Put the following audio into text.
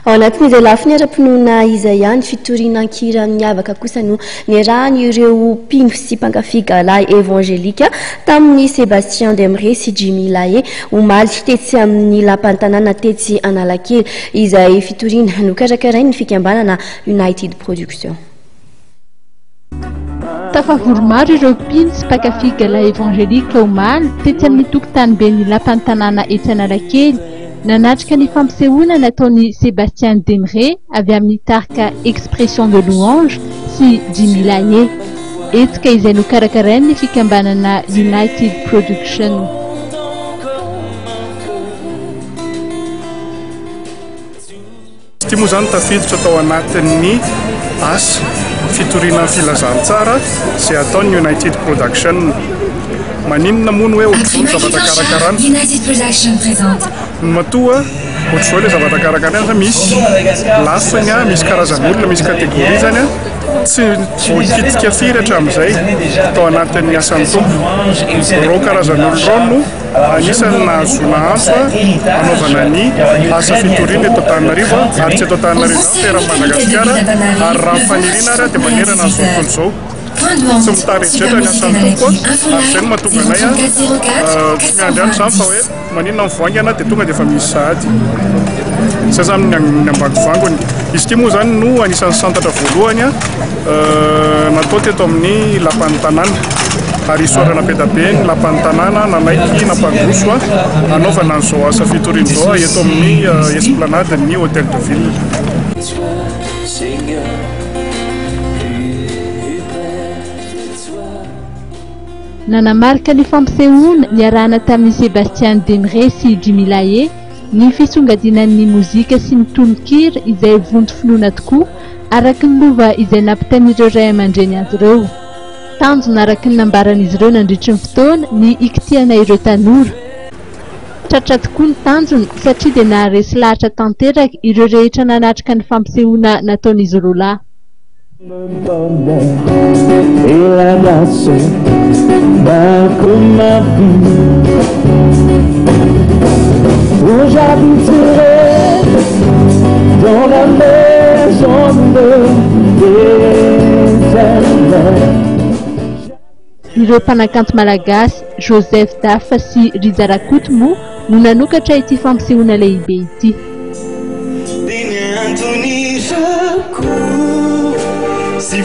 ao anatin'izay lafiny ara-pinoana iza ihany fitorinan-kira miavaka kosa no niarahany ireo mpino sy mpankafy gala evangelika tamin'ny Sébastien Demré sy Jimmy Laye omaly tetsy amin'ny lapan'ny tanàna tetsy Analakely izay fitoriana nokarakarainy ny fikambanana United Production. Tafavory maro ireo mpino sy mpankafy gala evangelika omaly tetsy amin'ny tokotany be ny lapan'ny tanàna etsy Analakely. Nanatrika ny fampisehoana nataony Sébastien Demré avy amin'ny tarika Expression de louange sy Jimmy Laye. Etika izay nokarakarainy ny fikambanana United Production. Ity moa zany tafiditra tao anatin'ny asa fitoriana filazantsara izay ataony United Production. Maninona moa hoe ohatr'izao ny zavatra karakarana matoa ohatr'izao ilay zavatra karakarana misy lafiny misy karazan'olona misy kategoria zany tsy voakitika firy hatramin'izay tao anatin'ny asan'ny tompo. Reo karazan'olona reo no anisany nahazona anto anaovana ny asa fitoriana eto Antananarivo ary tsy eto Antananarivo toerana Madagasikara ary raha fanirina ary dia manerana ny tontolo izao. Tsy mitarejetra ny asan'ny tompo ary izay no mahatonga anay tsy miandriany izany fa hoe maninona mivoangana dia tonga dia efa misy sahady. Izay zany ny ambakivangony. Izy ity moa zany no anisan'ny santatra voalohany natao teto amin'ny lapan'ny tanàna ary isorana be da be ny lapan'ny tanàna nanaiky nampandroso anaovana an'izao asa fitoriana izao eto amin'ny esplanade ny Hôtel de Ville. Nanamarika ny fampisehoana niarahana tamin'ny Sébastien Demré sy Jimmy Laye ny fisongadinan'ny mozika sy ny tononkira izay vonto finoana tokoa araka ny lova izay nampitain'ireo ray aman-dreny azy ireo. Tanjona araka ny nambaran'izy ireo nandritry ny fotoana ny ikitiana ireo tanora. Tratra tokoa ny tanjona satria dia naharesy lahatra tanteraka ireo rehetra nanatrika ny fampisehoana nataon'izy ireo lahy. Où j'habiterai dans la maison de l'Éternel. Ireo mpanakanto malagasy Joseph Dafa sy Riza Rakoto moa no nanokatra ity fampisehoana lehibe ity. Si